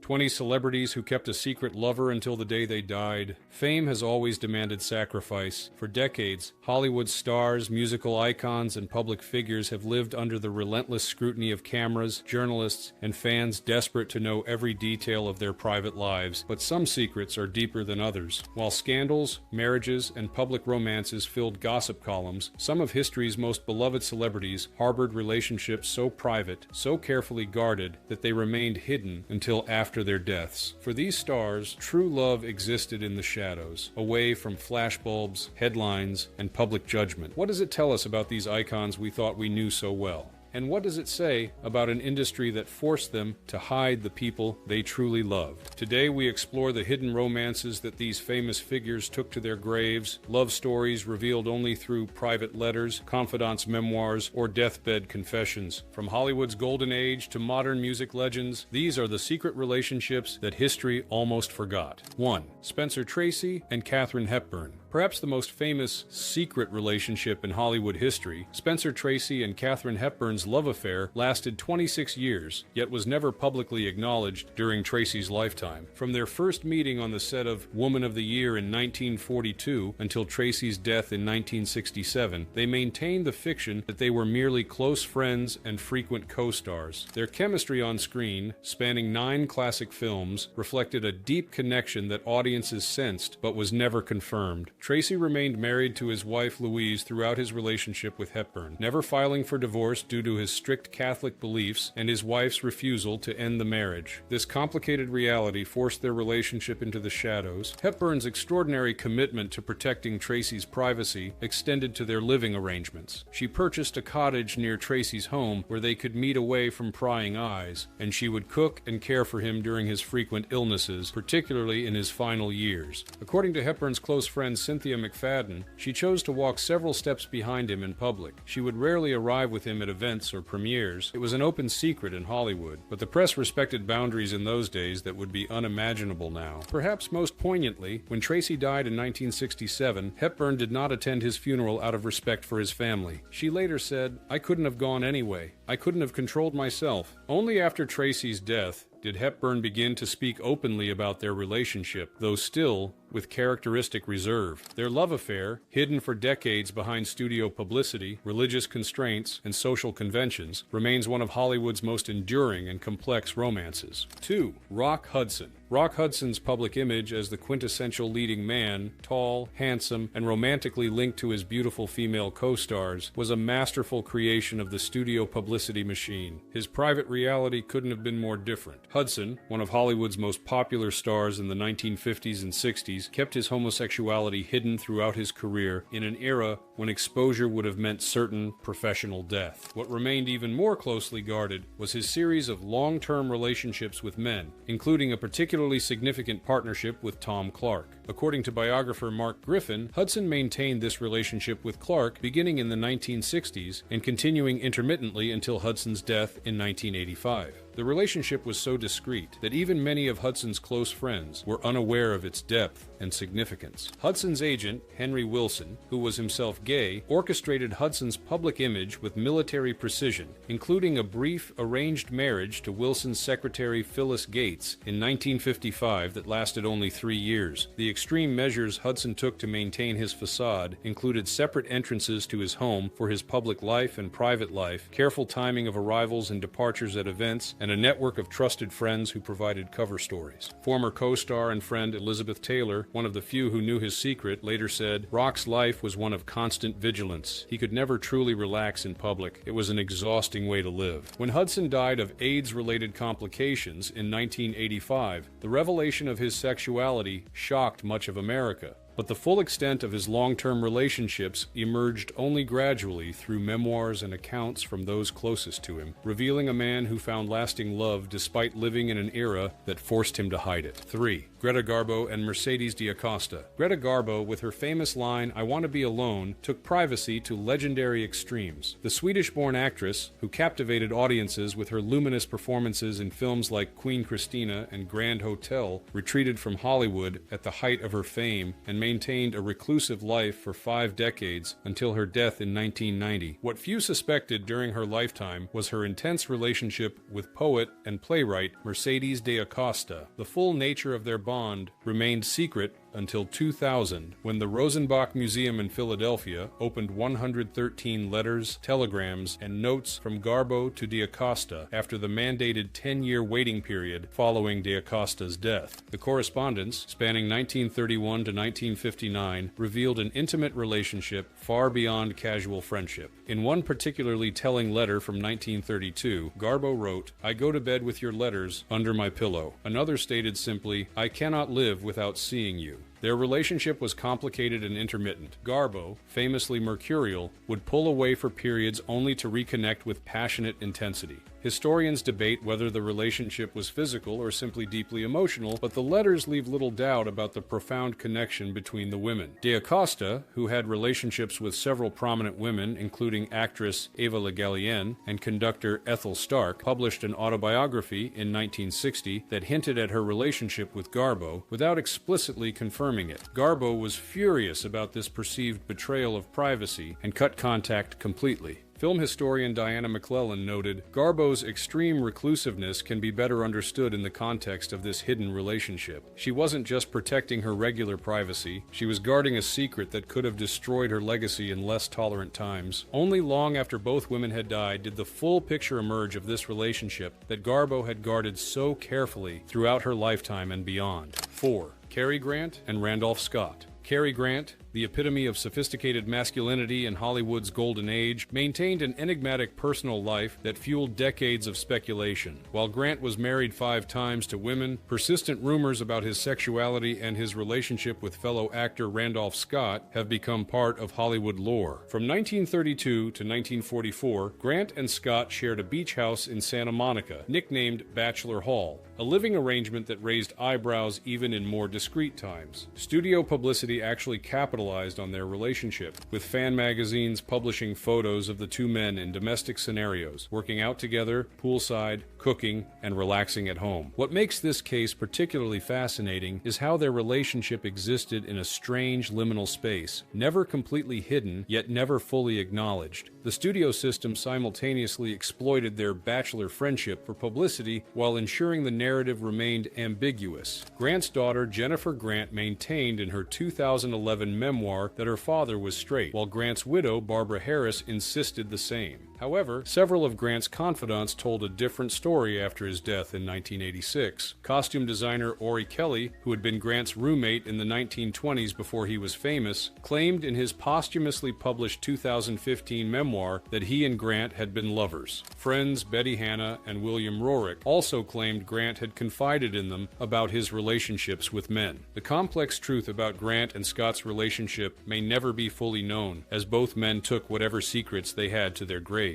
20 celebrities who kept a secret lover until the day they died. Fame has always demanded sacrifice. For decades, Hollywood stars, musical icons, and public figures have lived under the relentless scrutiny of cameras, journalists, and fans desperate to know every detail of their private lives. But some secrets are deeper than others. While scandals, marriages, and public romances filled gossip columns, some of history's most beloved celebrities harbored relationships so private, so carefully guarded, that they remained hidden until after their deaths. For these stars, true love existed in the shadows, away from flashbulbs, headlines, and public judgment. What does it tell us about these icons we thought we knew so well? And what does it say about an industry that forced them to hide the people they truly loved? Today we explore the hidden romances that these famous figures took to their graves, love stories revealed only through private letters, confidants' memoirs, or deathbed confessions. From Hollywood's golden age to modern music legends, these are the secret relationships that history almost forgot. 1. Spencer Tracy and Katharine Hepburn. Perhaps the most famous secret relationship in Hollywood history, Spencer Tracy and Katharine Hepburn's love affair lasted 26 years, yet was never publicly acknowledged during Tracy's lifetime. From their first meeting on the set of Woman of the Year in 1942 until Tracy's death in 1967, they maintained the fiction that they were merely close friends and frequent co-stars. Their chemistry on screen, spanning 9 classic films, reflected a deep connection that audiences sensed but was never confirmed. Tracy remained married to his wife Louise throughout his relationship with Hepburn, never filing for divorce due to his strict Catholic beliefs and his wife's refusal to end the marriage. This complicated reality forced their relationship into the shadows. Hepburn's extraordinary commitment to protecting Tracy's privacy extended to their living arrangements. She purchased a cottage near Tracy's home where they could meet away from prying eyes, and she would cook and care for him during his frequent illnesses, particularly in his final years. According to Hepburn's close friend Cynthia McFadden, she chose to walk several steps behind him in public. She would rarely arrive with him at events or premieres. It was an open secret in Hollywood, but the press respected boundaries in those days that would be unimaginable now. Perhaps most poignantly, when Tracy died in 1967, Hepburn did not attend his funeral out of respect for his family. She later said, "I couldn't have gone anyway. I couldn't have controlled myself." Only after Tracy's death did Hepburn begin to speak openly about their relationship, though still with characteristic reserve. Their love affair, hidden for decades behind studio publicity, religious constraints, and social conventions, remains one of Hollywood's most enduring and complex romances. 2. Rock Hudson. Rock Hudson's public image as the quintessential leading man, tall, handsome, and romantically linked to his beautiful female co-stars, was a masterful creation of the studio publicity machine. His private reality couldn't have been more different. Hudson, one of Hollywood's most popular stars in the 1950s and 60s, kept his homosexuality hidden throughout his career in an era when exposure would have meant certain professional death. What remained even more closely guarded was his series of long-term relationships with men, including a particularly significant partnership with Tom Clark. According to biographer Mark Griffin, Hudson maintained this relationship with Clark beginning in the 1960s and continuing intermittently until Hudson's death in 1985. The relationship was so discreet that even many of Hudson's close friends were unaware of its depth and significance. Hudson's agent, Henry Wilson, who was himself gay, orchestrated Hudson's public image with military precision, including a brief arranged marriage to Wilson's secretary Phyllis Gates in 1955 that lasted only 3 years. The extreme measures Hudson took to maintain his facade included separate entrances to his home for his public life and private life, careful timing of arrivals and departures at events, and a network of trusted friends who provided cover stories. Former co-star and friend Elizabeth Taylor, one of the few who knew his secret, later said, "Rock's life was one of constant vigilance. He could never truly relax in public. It was an exhausting way to live." When Hudson died of AIDS-related complications in 1985, the revelation of his sexuality shocked much of America. But the full extent of his long-term relationships emerged only gradually through memoirs and accounts from those closest to him, revealing a man who found lasting love despite living in an era that forced him to hide it. 3. Greta Garbo and Mercedes D'Acosta. Greta Garbo, with her famous line, "I want to be alone," took privacy to legendary extremes. The Swedish-born actress, who captivated audiences with her luminous performances in films like Queen Christina and Grand Hotel, retreated from Hollywood at the height of her fame and maintained a reclusive life for 5 decades until her death in 1990. What few suspected during her lifetime was her intense relationship with poet and playwright Mercedes de Acosta. The full nature of their bond remained secret until 2000, when the Rosenbach Museum in Philadelphia opened 113 letters, telegrams, and notes from Garbo to de Acosta after the mandated 10-year waiting period following de Acosta's death. The correspondence, spanning 1931 to 1959, revealed an intimate relationship far beyond casual friendship. In one particularly telling letter from 1932, Garbo wrote, "I go to bed with your letters under my pillow." Another stated simply, "I cannot live without seeing you." Their relationship was complicated and intermittent. Garbo, famously mercurial, would pull away for periods only to reconnect with passionate intensity. Historians debate whether the relationship was physical or simply deeply emotional, but the letters leave little doubt about the profound connection between the women. De Acosta, who had relationships with several prominent women, including actress Eva Le Gallienne and conductor Ethel Stark, published an autobiography in 1960 that hinted at her relationship with Garbo without explicitly confirming it. Garbo was furious about this perceived betrayal of privacy and cut contact completely. Film historian Diana McClellan noted, "Garbo's extreme reclusiveness can be better understood in the context of this hidden relationship. She wasn't just protecting her regular privacy, she was guarding a secret that could have destroyed her legacy in less tolerant times." Only long after both women had died did the full picture emerge of this relationship that Garbo had guarded so carefully throughout her lifetime and beyond. 4. Cary Grant and Randolph Scott. Cary Grant, the epitome of sophisticated masculinity in Hollywood's golden age, maintained an enigmatic personal life that fueled decades of speculation. While Grant was married 5 times to women, persistent rumors about his sexuality and his relationship with fellow actor Randolph Scott have become part of Hollywood lore. From 1932 to 1944, Grant and Scott shared a beach house in Santa Monica, nicknamed Bachelor Hall, a living arrangement that raised eyebrows even in more discreet times. Studio publicity actually capitalized on their relationship, with fan magazines publishing photos of the two men in domestic scenarios, working out together, poolside, cooking, and relaxing at home. What makes this case particularly fascinating is how their relationship existed in a strange liminal space, never completely hidden, yet never fully acknowledged. The studio system simultaneously exploited their bachelor friendship for publicity while ensuring the narrative remained ambiguous. Grant's daughter, Jennifer Grant, maintained in her 2011 memoir that her father was straight, while Grant's widow, Barbara Harris, insisted the same. However, several of Grant's confidants told a different story after his death in 1986. Costume designer Ori Kelly, who had been Grant's roommate in the 1920s before he was famous, claimed in his posthumously published 2015 memoir that he and Grant had been lovers. Friends Betty Hanna and William Roerick also claimed Grant had confided in them about his relationships with men. The complex truth about Grant and Scott's relationship may never be fully known, as both men took whatever secrets they had to their graves.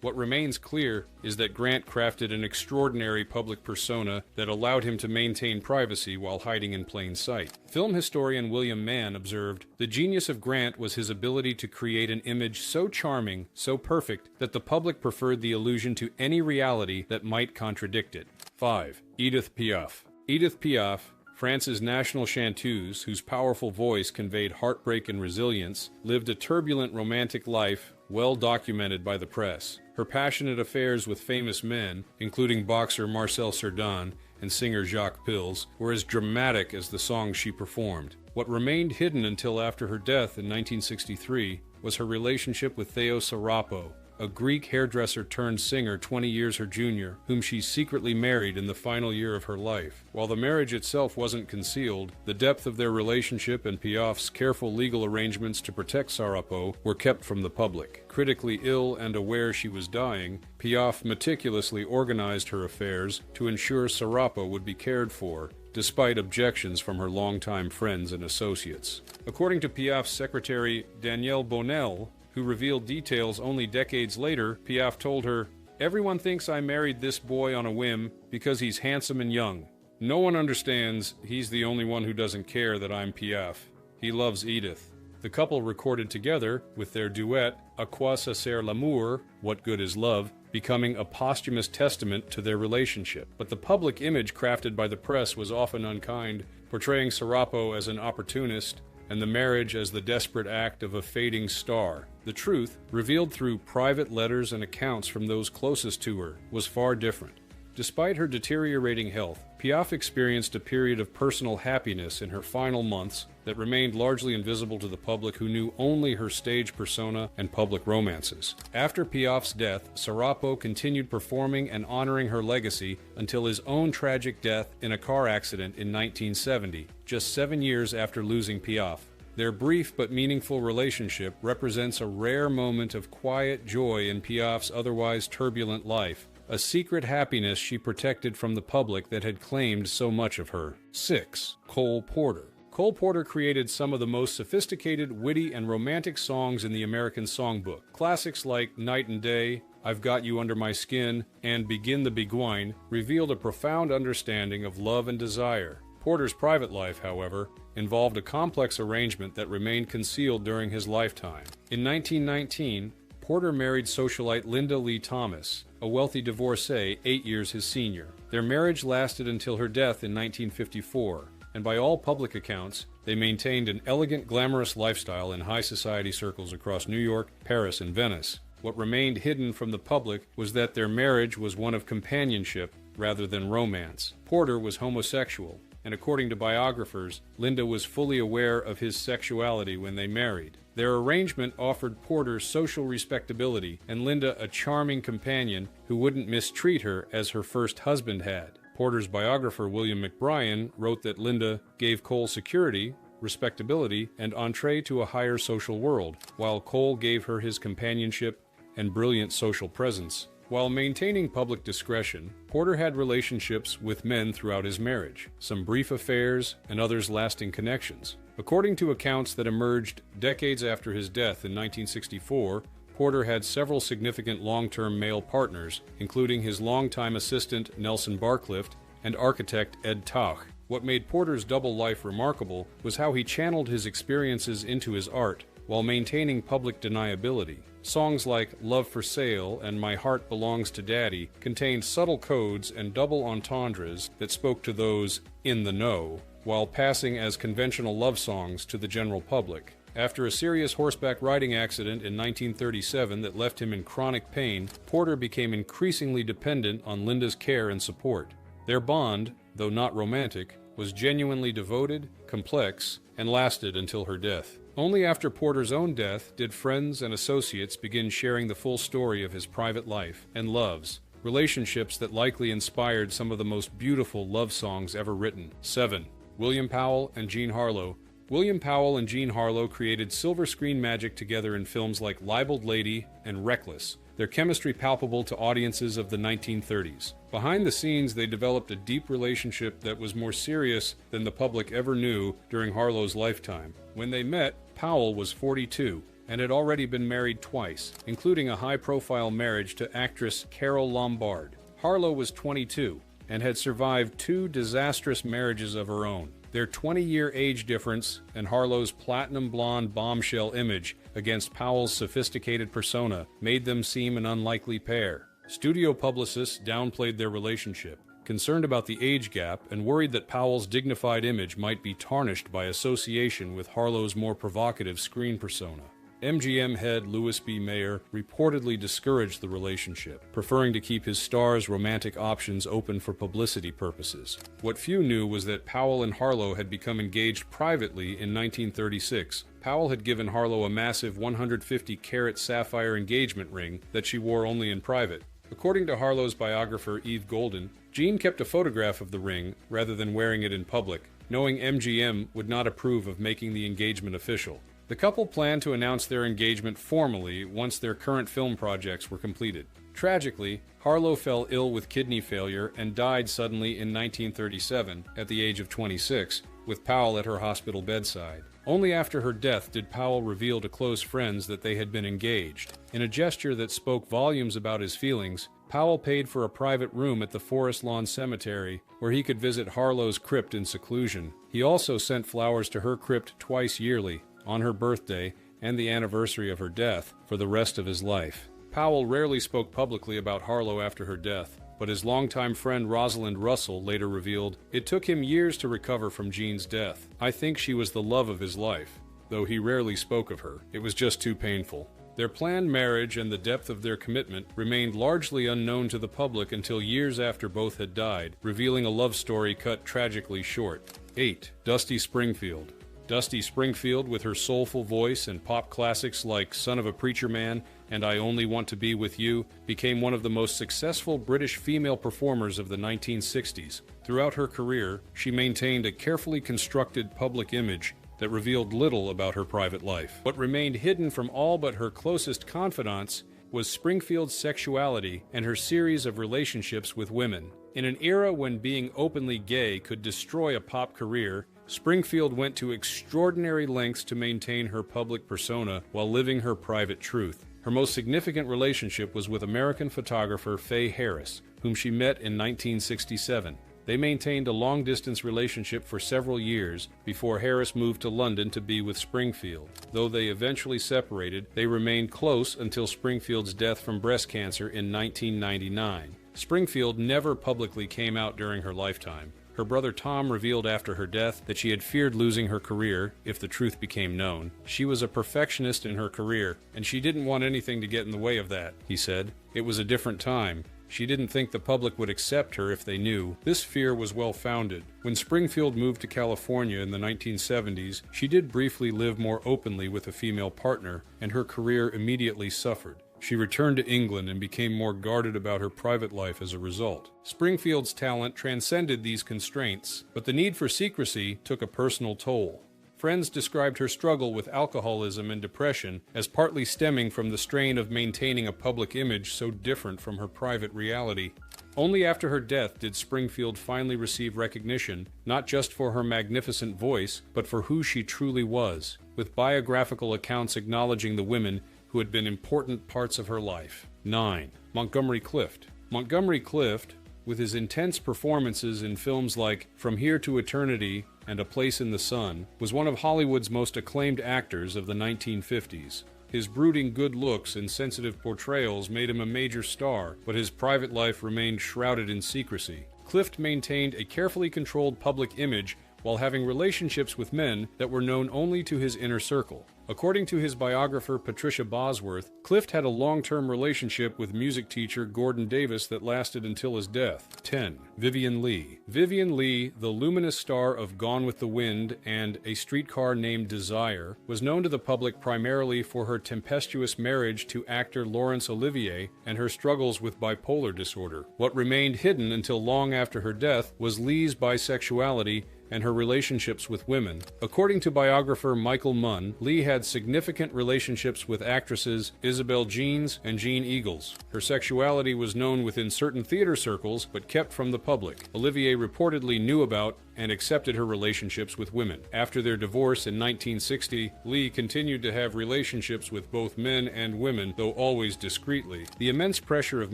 What remains clear is that Grant crafted an extraordinary public persona that allowed him to maintain privacy while hiding in plain sight. Film historian William Mann observed, "The genius of Grant was his ability to create an image so charming, so perfect, that the public preferred the illusion to any reality that might contradict it." 5. Edith Piaf. Edith Piaf, France's national chanteuse, whose powerful voice conveyed heartbreak and resilience, lived a turbulent romantic life well documented by the press. Her passionate affairs with famous men, including boxer Marcel Cerdan and singer Jacques Pils, were as dramatic as the songs she performed. What remained hidden until after her death in 1963 was her relationship with Theo Sarapo, a Greek hairdresser turned singer 20 years her junior, whom she secretly married in the final year of her life. While the marriage itself wasn't concealed, the depth of their relationship and Piaf's careful legal arrangements to protect Sarapo were kept from the public. Critically ill and aware she was dying, Piaf meticulously organized her affairs to ensure Sarapo would be cared for, despite objections from her longtime friends and associates. According to Piaf's secretary Danielle Bonnel, who revealed details only decades later, Piaf told her, "Everyone thinks I married this boy on a whim because he's handsome and young. No one understands he's the only one who doesn't care that I'm Piaf. He loves Edith." The couple recorded together, with their duet, "A quoi ça sert l'amour?" What Good is Love, becoming a posthumous testament to their relationship. But the public image crafted by the press was often unkind, portraying Sarapo as an opportunist, and the marriage as the desperate act of a fading star. The truth, revealed through private letters and accounts from those closest to her, was far different. Despite her deteriorating health, Piaf experienced a period of personal happiness in her final months that remained largely invisible to the public who knew only her stage persona and public romances. After Piaf's death, Sarapo continued performing and honoring her legacy until his own tragic death in a car accident in 1970, just 7 years after losing Piaf. Their brief but meaningful relationship represents a rare moment of quiet joy in Piaf's otherwise turbulent life, a secret happiness she protected from the public that had claimed so much of her. 6. Cole Porter. Cole Porter created some of the most sophisticated, witty, and romantic songs in the American songbook. Classics like Night and Day, I've Got You Under My Skin, and Begin the Beguine revealed a profound understanding of love and desire. Porter's private life, however, involved a complex arrangement that remained concealed during his lifetime. In 1919, Porter married socialite Linda Lee Thomas, a wealthy divorcee 8 years his senior. Their marriage lasted until her death in 1954, and by all public accounts, they maintained an elegant, glamorous lifestyle in high society circles across New York, Paris, and Venice. What remained hidden from the public was that their marriage was one of companionship rather than romance. Porter was homosexual, and according to biographers, Linda was fully aware of his sexuality when they married. Their arrangement offered Porter social respectability and Linda a charming companion who wouldn't mistreat her as her first husband had. Porter's biographer, William McBrien, wrote that Linda gave Cole security, respectability, and entree to a higher social world, while Cole gave her his companionship and brilliant social presence. While maintaining public discretion, Porter had relationships with men throughout his marriage, some brief affairs and others lasting connections. According to accounts that emerged decades after his death in 1964, Porter had several significant long-term male partners, including his longtime assistant Nelson Barclift and architect Ed Tauch. What made Porter's double life remarkable was how he channeled his experiences into his art while maintaining public deniability. Songs like Love for Sale and My Heart Belongs to Daddy contained subtle codes and double entendres that spoke to those in the know, while passing as conventional love songs to the general public. After a serious horseback riding accident in 1937 that left him in chronic pain, Porter became increasingly dependent on Linda's care and support. Their bond, though not romantic, was genuinely devoted, complex, and lasted until her death. Only after Porter's own death did friends and associates begin sharing the full story of his private life and loves, relationships that likely inspired some of the most beautiful love songs ever written. 7. William Powell and Jean Harlow. William Powell and Jean Harlow created silver screen magic together in films like Libeled Lady and Reckless, their chemistry palpable to audiences of the 1930s. Behind the scenes, they developed a deep relationship that was more serious than the public ever knew during Harlow's lifetime. When they met, Powell was 42 and had already been married twice, including a high-profile marriage to actress Carole Lombard. Harlow was 22 and had survived 2 disastrous marriages of her own. Their 20-year age difference and Harlow's platinum blonde bombshell image against Powell's sophisticated persona made them seem an unlikely pair. Studio publicists downplayed their relationship, concerned about the age gap and worried that Powell's dignified image might be tarnished by association with Harlow's more provocative screen persona. MGM head Louis B. Mayer reportedly discouraged the relationship, preferring to keep his star's romantic options open for publicity purposes. What few knew was that Powell and Harlow had become engaged privately in 1936. Powell had given Harlow a massive 150-carat sapphire engagement ring that she wore only in private. According to Harlow's biographer Eve Golden, Jean kept a photograph of the ring rather than wearing it in public, knowing MGM would not approve of making the engagement official. The couple planned to announce their engagement formally once their current film projects were completed. Tragically, Harlow fell ill with kidney failure and died suddenly in 1937 at the age of 26, with Powell at her hospital bedside. Only after her death did Powell reveal to close friends that they had been engaged. In a gesture that spoke volumes about his feelings, Powell paid for a private room at the Forest Lawn Cemetery where he could visit Harlow's crypt in seclusion. He also sent flowers to her crypt twice yearly, on her birthday and the anniversary of her death, for the rest of his life. Powell rarely spoke publicly about Harlow after her death, but his longtime friend Rosalind Russell later revealed, "It took him years to recover from Jean's death. I think she was the love of his life, though he rarely spoke of her. It was just too painful." Their planned marriage and the depth of their commitment remained largely unknown to the public until years after both had died, revealing a love story cut tragically short. 8. Dusty Springfield. Dusty Springfield, with her soulful voice and pop classics like Son of a Preacher Man and I Only Want to Be With You, became one of the most successful British female performers of the 1960s. Throughout her career, she maintained a carefully constructed public image that revealed little about her private life. What remained hidden from all but her closest confidants was Springfield's sexuality and her series of relationships with women. In an era when being openly gay could destroy a pop career, Springfield went to extraordinary lengths to maintain her public persona while living her private truth. Her most significant relationship was with American photographer Faye Harris, whom she met in 1967. They maintained a long-distance relationship for several years before Harris moved to London to be with Springfield. Though they eventually separated, they remained close until Springfield's death from breast cancer in 1999. Springfield never publicly came out during her lifetime. Her brother Tom revealed after her death that she had feared losing her career if the truth became known. She was a perfectionist in her career, and she didn't want anything to get in the way of that, he said. It was a different time. She didn't think the public would accept her if they knew. This fear was well-founded. When Springfield moved to California in the 1970s, she did briefly live more openly with a female partner, and her career immediately suffered. She returned to England and became more guarded about her private life as a result. Springfield's talent transcended these constraints, but the need for secrecy took a personal toll. Friends described her struggle with alcoholism and depression as partly stemming from the strain of maintaining a public image so different from her private reality. Only after her death did Springfield finally receive recognition, not just for her magnificent voice, but for who she truly was, with biographical accounts acknowledging the women who had been important parts of her life. 9. Montgomery Clift. Montgomery Clift, with his intense performances in films like From Here to Eternity and A Place in the Sun, was one of Hollywood's most acclaimed actors of the 1950s. His brooding good looks and sensitive portrayals made him a major star, but his private life remained shrouded in secrecy. Clift maintained a carefully controlled public image while having relationships with men that were known only to his inner circle. According to his biographer Patricia Bosworth, Clift had a long-term relationship with music teacher Gordon Davis that lasted until his death. 10. Vivien Leigh. Vivien Leigh, the luminous star of Gone with the Wind and A Streetcar Named Desire, was known to the public primarily for her tempestuous marriage to actor Laurence Olivier and her struggles with bipolar disorder. What remained hidden until long after her death was Leigh's bisexuality and her relationships with women. According to biographer Michael Munn, Leigh had significant relationships with actresses Isabel Jeans and Jean Eagles. Her sexuality was known within certain theater circles, but kept from the public. Olivier reportedly knew about and accepted her relationships with women. After their divorce in 1960, Leigh continued to have relationships with both men and women, though always discreetly. The immense pressure of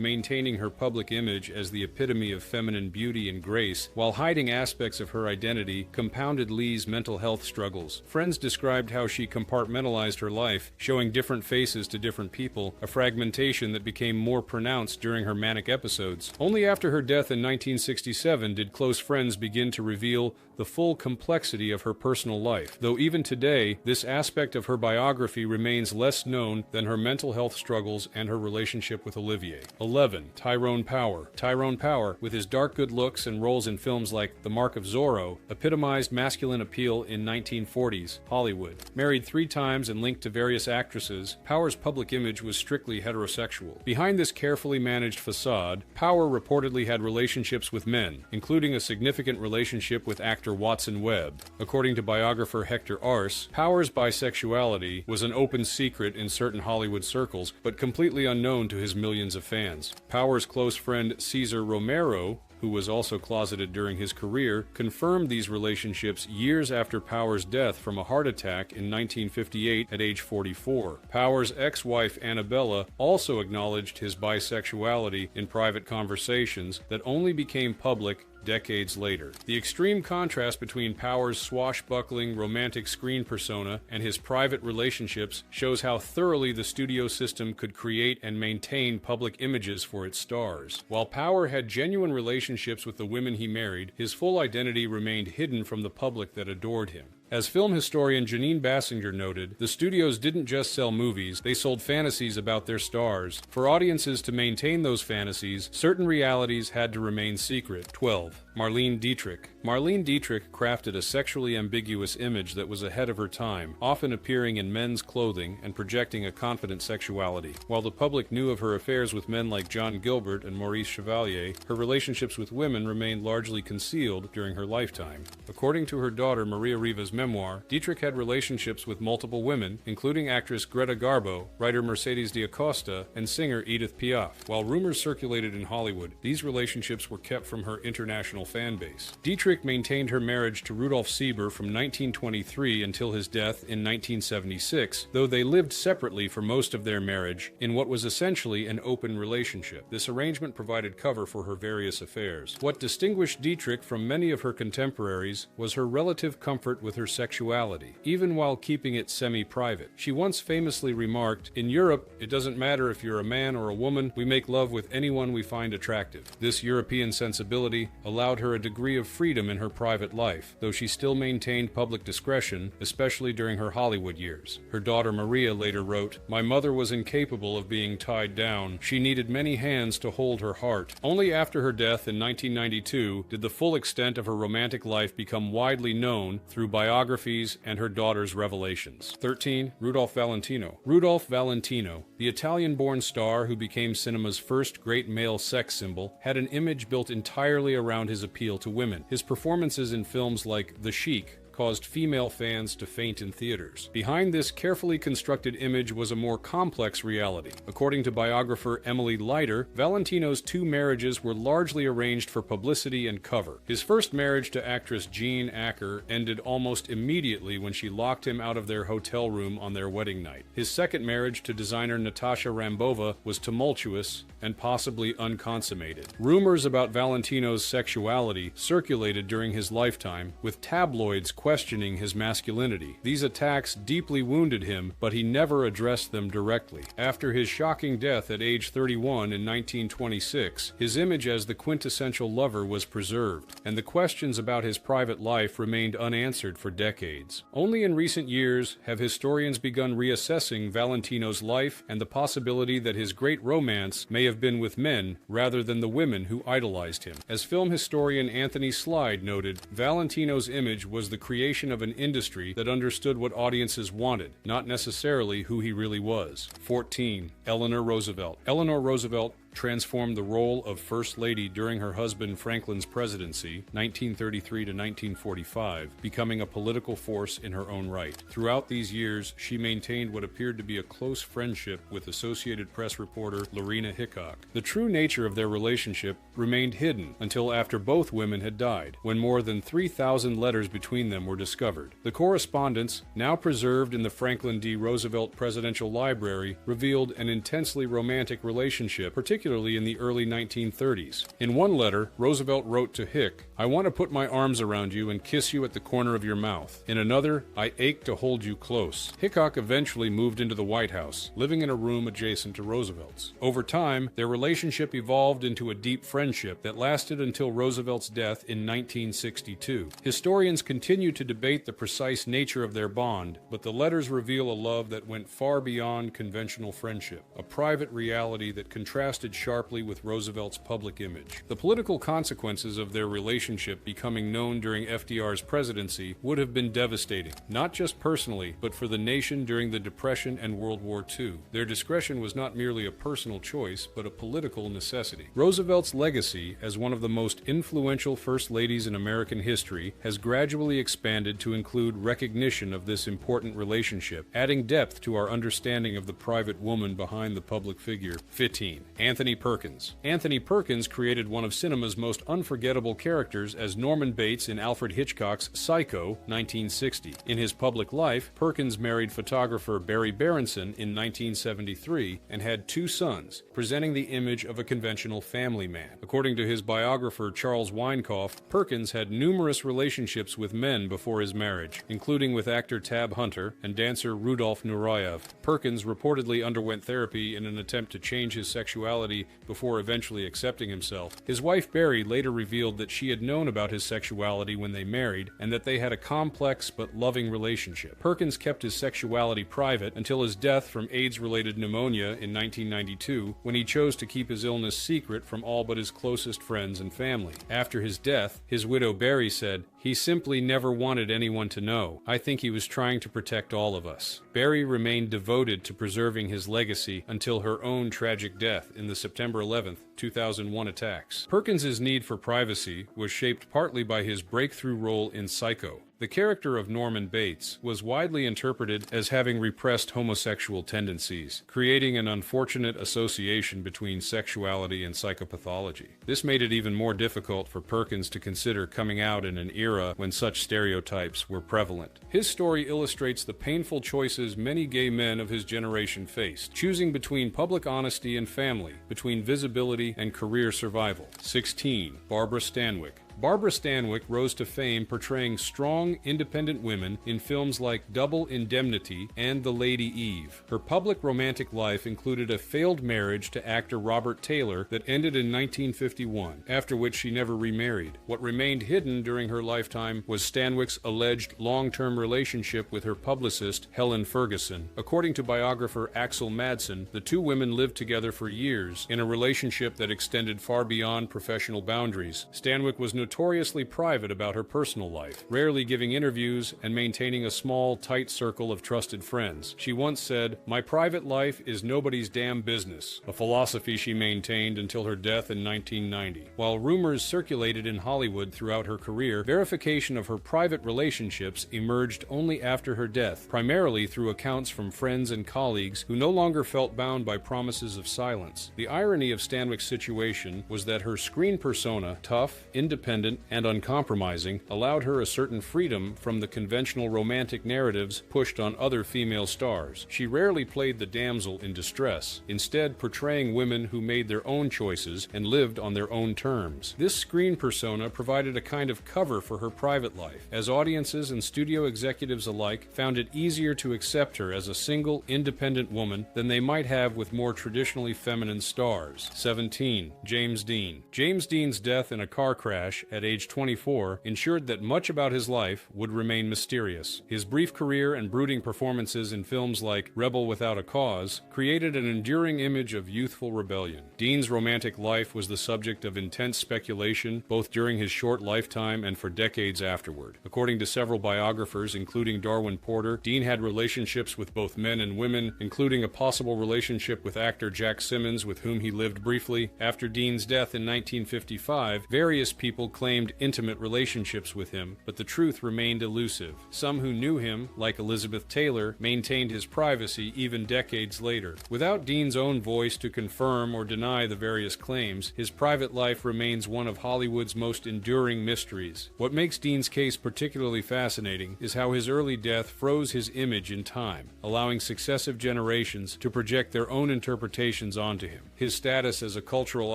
maintaining her public image as the epitome of feminine beauty and grace, while hiding aspects of her identity, compounded Leigh's mental health struggles. Friends described how she compartmentalized her life, showing different faces to different people, a fragmentation that became more pronounced during her manic episodes. Only after her death in 1967 did close friends begin to reveal the full complexity of her personal life, though even today, this aspect of her biography remains less known than her mental health struggles and her relationship with Olivier. 11. Tyrone Power. Tyrone Power, with his dark good looks and roles in films like The Mark of Zorro, epitomized masculine appeal in 1940s Hollywood. Married 3 times and linked to various actresses, Power's public image was strictly heterosexual. Behind this carefully managed facade, Power reportedly had relationships with men, including a significant relationship with actor Watson Webb. According to biographer Hector Arce, Power's bisexuality was an open secret in certain Hollywood circles, but completely unknown to his millions of fans. Power's close friend Cesar Romero, who was also closeted during his career, confirmed these relationships years after Power's death from a heart attack in 1958 at age 44. Power's ex-wife Annabella also acknowledged his bisexuality in private conversations that only became public decades later. The extreme contrast between Power's swashbuckling, romantic screen persona and his private relationships shows how thoroughly the studio system could create and maintain public images for its stars. While Power had genuine relationships with the women he married, his full identity remained hidden from the public that adored him. As film historian Janine Bassinger noted, the studios didn't just sell movies, they sold fantasies about their stars. For audiences to maintain those fantasies, certain realities had to remain secret. 12. Marlene Dietrich. Marlene Dietrich crafted a sexually ambiguous image that was ahead of her time, often appearing in men's clothing and projecting a confident sexuality. While the public knew of her affairs with men like John Gilbert and Maurice Chevalier, her relationships with women remained largely concealed during her lifetime. According to her daughter Maria Riva's memoir, Dietrich had relationships with multiple women, including actress Greta Garbo, writer Mercedes D'Acosta, and singer Edith Piaf. While rumors circulated in Hollywood, these relationships were kept from her international fan base. Dietrich maintained her marriage to Rudolf Sieber from 1923 until his death in 1976, though they lived separately for most of their marriage in what was essentially an open relationship. This arrangement provided cover for her various affairs. What distinguished Dietrich from many of her contemporaries was her relative comfort with her sexuality, even while keeping it semi-private. She once famously remarked, "In Europe, it doesn't matter if you're a man or a woman, we make love with anyone we find attractive." This European sensibility allowed her a degree of freedom in her private life, though she still maintained public discretion, especially during her Hollywood years. Her daughter Maria later wrote, "My mother was incapable of being tied down. She needed many hands to hold her heart." Only after her death in 1992 did the full extent of her romantic life become widely known through biographies and her daughter's revelations. 13. Rudolph Valentino. Rudolph Valentino, the Italian-born star who became cinema's first great male sex symbol, had an image built entirely around his appeal to women. His performances in films like The Sheik caused female fans to faint in theaters. Behind this carefully constructed image was a more complex reality. According to biographer Emily Leiter, Valentino's two marriages were largely arranged for publicity and cover. His first marriage to actress Jean Acker ended almost immediately when she locked him out of their hotel room on their wedding night. His second marriage to designer Natasha Rambova was tumultuous and possibly unconsummated. Rumors about Valentino's sexuality circulated during his lifetime, with tabloids questioning his masculinity. These attacks deeply wounded him, but he never addressed them directly. After his shocking death at age 31 in 1926, his image as the quintessential lover was preserved, and the questions about his private life remained unanswered for decades. Only in recent years have historians begun reassessing Valentino's life and the possibility that his great romance may have been with men rather than the women who idolized him. As film historian Anthony Slide noted, Valentino's image was the creation of an industry that understood what audiences wanted, not necessarily who he really was. 14. Eleanor Roosevelt. Eleanor Roosevelt transformed the role of First Lady during her husband Franklin's presidency, 1933 to 1945, becoming a political force in her own right. Throughout these years, she maintained what appeared to be a close friendship with Associated Press reporter Lorena Hickok. The true nature of their relationship remained hidden until after both women had died, when more than 3,000 letters between them were discovered. The correspondence, now preserved in the Franklin D. Roosevelt Presidential Library, revealed an intensely romantic relationship, particularly in the early 1930s. In one letter, Roosevelt wrote to Hick, "I want to put my arms around you and kiss you at the corner of your mouth." In another, "I ache to hold you close." Hickok eventually moved into the White House, living in a room adjacent to Roosevelt's. Over time, their relationship evolved into a deep friendship that lasted until Roosevelt's death in 1962. Historians continue to debate the precise nature of their bond, but the letters reveal a love that went far beyond conventional friendship, a private reality that contrasted sharply with Roosevelt's public image. The political consequences of their relationship becoming known during FDR's presidency would have been devastating, not just personally, but for the nation during the Depression and World War II. Their discretion was not merely a personal choice, but a political necessity. Roosevelt's legacy as one of the most influential first ladies in American history has gradually expanded to include recognition of this important relationship, adding depth to our understanding of the private woman behind the public figure. 15. Anthony Perkins. Anthony Perkins created one of cinema's most unforgettable characters characters as Norman Bates in Alfred Hitchcock's Psycho, 1960. In his public life, Perkins married photographer Barry Berenson in 1973 and had 2 sons, presenting the image of a conventional family man. According to his biographer Charles Weinkauf, Perkins had numerous relationships with men before his marriage, including with actor Tab Hunter and dancer Rudolf Nureyev. Perkins reportedly underwent therapy in an attempt to change his sexuality before eventually accepting himself. His wife Barry later revealed that she had known about his sexuality when they married and that they had a complex but loving relationship. Perkins kept his sexuality private until his death from AIDS-related pneumonia in 1992, when he chose to keep his illness secret from all but his closest friends and family. After his death, his widow Barry said, "He simply never wanted anyone to know. I think he was trying to protect all of us." Barry remained devoted to preserving his legacy until her own tragic death in the September 11, 2001 attacks. Perkins's need for privacy was shaped partly by his breakthrough role in Psycho. The character of Norman Bates was widely interpreted as having repressed homosexual tendencies, creating an unfortunate association between sexuality and psychopathology. This made it even more difficult for Perkins to consider coming out in an era when such stereotypes were prevalent. His story illustrates the painful choices many gay men of his generation faced, choosing between public honesty and family, between visibility and career survival. 16. Barbara Stanwyck. Barbara Stanwyck rose to fame portraying strong, independent women in films like Double Indemnity and The Lady Eve. Her public romantic life included a failed marriage to actor Robert Taylor that ended in 1951, after which she never remarried. What remained hidden during her lifetime was Stanwyck's alleged long-term relationship with her publicist, Helen Ferguson. According to biographer Axel Madsen, the 2 women lived together for years in a relationship that extended far beyond professional boundaries. Stanwyck was notoriously private about her personal life, rarely giving interviews and maintaining a small, tight circle of trusted friends. She once said, "My private life is nobody's damn business," a philosophy she maintained until her death in 1990. While rumors circulated in Hollywood throughout her career, verification of her private relationships emerged only after her death, primarily through accounts from friends and colleagues who no longer felt bound by promises of silence. The irony of Stanwyck's situation was that her screen persona, tough, independent, and uncompromising, allowed her a certain freedom from the conventional romantic narratives pushed on other female stars. She rarely played the damsel in distress, instead portraying women who made their own choices and lived on their own terms. This screen persona provided a kind of cover for her private life, as audiences and studio executives alike found it easier to accept her as a single, independent woman than they might have with more traditionally feminine stars. 17. James Dean. James Dean's death in a car crash at age 24 ensured that much about his life would remain mysterious. His brief career and brooding performances in films like Rebel Without a Cause created an enduring image of youthful rebellion. Dean's romantic life was the subject of intense speculation both during his short lifetime and for decades afterward. According to several biographers, including Darwin Porter, Dean had relationships with both men and women, including a possible relationship with actor Jack Simmons, with whom he lived briefly. After Dean's death in 1955, various people claimed intimate relationships with him, but the truth remained elusive. Some who knew him, like Elizabeth Taylor, maintained his privacy even decades later. Without Dean's own voice to confirm or deny the various claims, his private life remains one of Hollywood's most enduring mysteries. What makes Dean's case particularly fascinating is how his early death froze his image in time, allowing successive generations to project their own interpretations onto him. His status as a cultural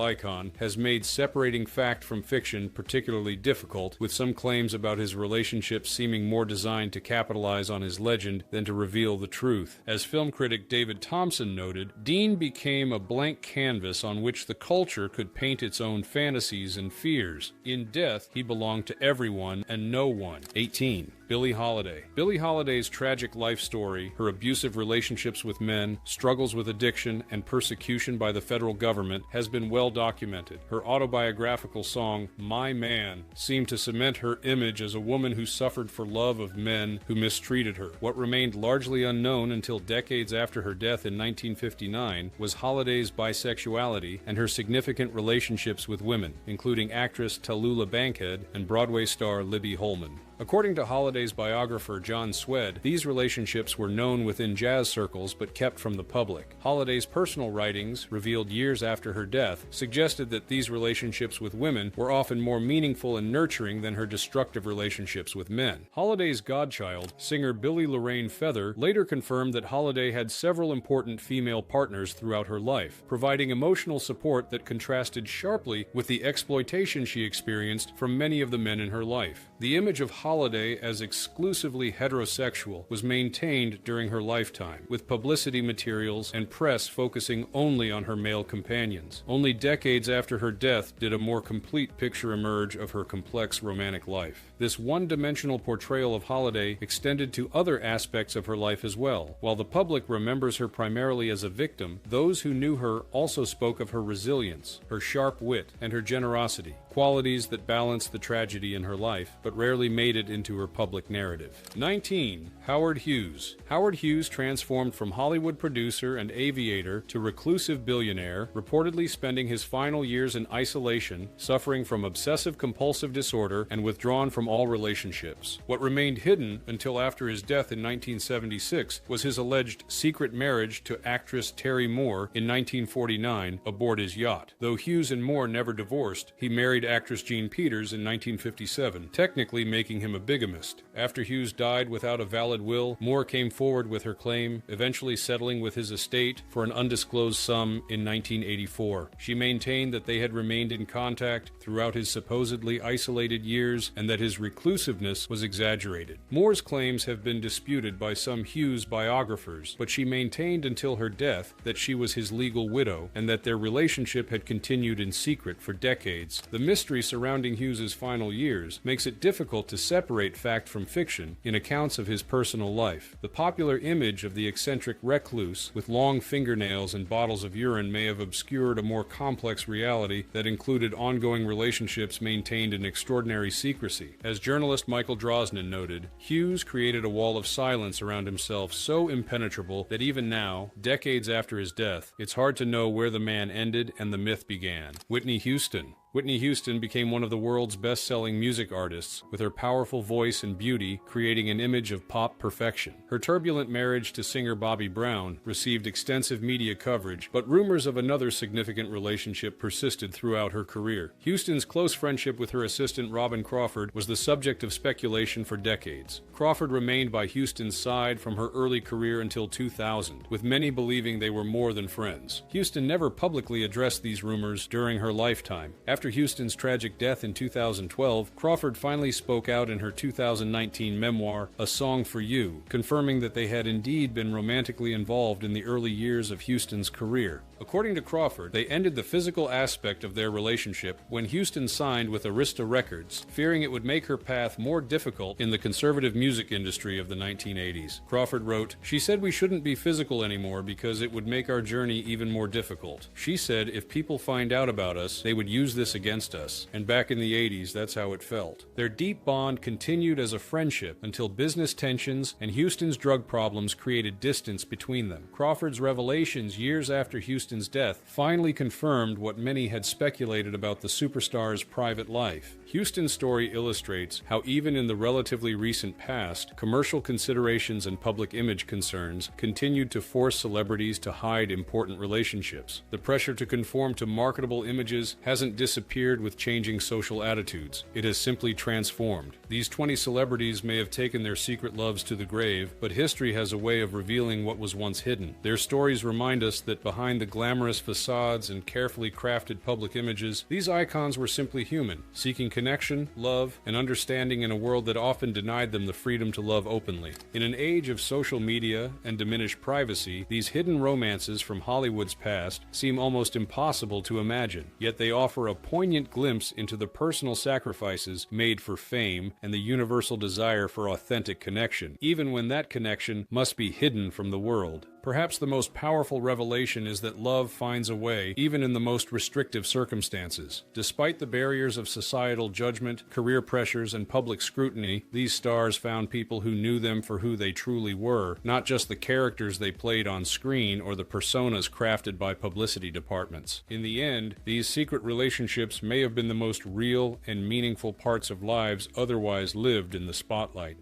icon has made separating fact from fiction particularly difficult, with some claims about his relationship seeming more designed to capitalize on his legend than to reveal the truth. As film critic David Thompson noted, Dean became a blank canvas on which the culture could paint its own fantasies and fears. In death, he belonged to everyone and no one. 18. Billie Holiday. Billie Holiday's tragic life story, her abusive relationships with men, struggles with addiction, and persecution by the federal government has been well documented. Her autobiographical song, My Man, seemed to cement her image as a woman who suffered for love of men who mistreated her. What remained largely unknown until decades after her death in 1959 was Holiday's bisexuality and her significant relationships with women, including actress Tallulah Bankhead and Broadway star Libby Holman. According to Holiday's biographer John Swed, these relationships were known within jazz circles but kept from the public. Holiday's personal writings, revealed years after her death, suggested that these relationships with women were often more meaningful and nurturing than her destructive relationships with men. Holiday's godchild, singer Billy Lorraine Feather, later confirmed that Holiday had several important female partners throughout her life, providing emotional support that contrasted sharply with the exploitation she experienced from many of the men in her life. The image of Holiday as exclusively heterosexual was maintained during her lifetime, with publicity materials and press focusing only on her male companions. Only decades after her death did a more complete picture emerge of her complex romantic life. This one-dimensional portrayal of Holiday extended to other aspects of her life as well. While the public remembers her primarily as a victim, those who knew her also spoke of her resilience, her sharp wit, and her generosity, qualities that balanced the tragedy in her life, but rarely made it into her public narrative. 19. Howard Hughes. Howard Hughes transformed from Hollywood producer and aviator to reclusive billionaire, reportedly spending his final years in isolation, suffering from obsessive-compulsive disorder, and withdrawn from all relationships. What remained hidden until after his death in 1976 was his alleged secret marriage to actress Terry Moore in 1949 aboard his yacht. Though Hughes and Moore never divorced, he married actress Jean Peters in 1957, technically making him a bigamist. After Hughes died without a valid will, Moore came forward with her claim, eventually settling with his estate for an undisclosed sum in 1984. She maintained that they had remained in contact throughout his supposedly isolated years and that his reclusiveness was exaggerated. Moore's claims have been disputed by some Hughes biographers, but she maintained until her death that she was his legal widow and that their relationship had continued in secret for decades. The mystery surrounding Hughes's final years makes it difficult to separate fact from fiction in accounts of his personal life. The popular image of the eccentric recluse with long fingernails and bottles of urine may have obscured a more complex reality that included ongoing relationships maintained in extraordinary secrecy. As journalist Michael Drosnin noted, Hughes created a wall of silence around himself so impenetrable that even now, decades after his death, it's hard to know where the man ended and the myth began. Whitney Houston. Whitney Houston became one of the world's best-selling music artists, with her powerful voice and beauty creating an image of pop perfection. Her turbulent marriage to singer Bobby Brown received extensive media coverage, but rumors of another significant relationship persisted throughout her career. Houston's close friendship with her assistant Robin Crawford was the subject of speculation for decades. Crawford remained by Houston's side from her early career until 2000, with many believing they were more than friends. Houston never publicly addressed these rumors during her lifetime. After Houston's tragic death in 2012, Crawford finally spoke out in her 2019 memoir, A Song for You, confirming that they had indeed been romantically involved in the early years of Houston's career. According to Crawford, they ended the physical aspect of their relationship when Houston signed with Arista Records, fearing it would make her path more difficult in the conservative music industry of the 1980s. Crawford wrote, "She said we shouldn't be physical anymore because it would make our journey even more difficult. She said if people find out about us, they would use this against us. And back in the 80s, that's how it felt." Their deep bond continued as a friendship until business tensions and Houston's drug problems created distance between them. Crawford's revelations years after Houston's death finally confirmed what many had speculated about the superstar's private life. Houston's story illustrates how even in the relatively recent past, commercial considerations and public image concerns continued to force celebrities to hide important relationships. The pressure to conform to marketable images hasn't disappeared with changing social attitudes. It has simply transformed. These 20 celebrities may have taken their secret loves to the grave, but history has a way of revealing what was once hidden. Their stories remind us that behind the glamorous facades and carefully crafted public images, these icons were simply human, seeking connection, love, and understanding in a world that often denied them the freedom to love openly. In an age of social media and diminished privacy, these hidden romances from Hollywood's past seem almost impossible to imagine, yet they offer a poignant glimpse into the personal sacrifices made for fame and the universal desire for authentic connection, even when that connection must be hidden from the world. Perhaps the most powerful revelation is that love finds a way, even in the most restrictive circumstances. Despite the barriers of societal judgment, career pressures, and public scrutiny, these stars found people who knew them for who they truly were, not just the characters they played on screen or the personas crafted by publicity departments. In the end, these secret relationships may have been the most real and meaningful parts of lives otherwise lived in the spotlight.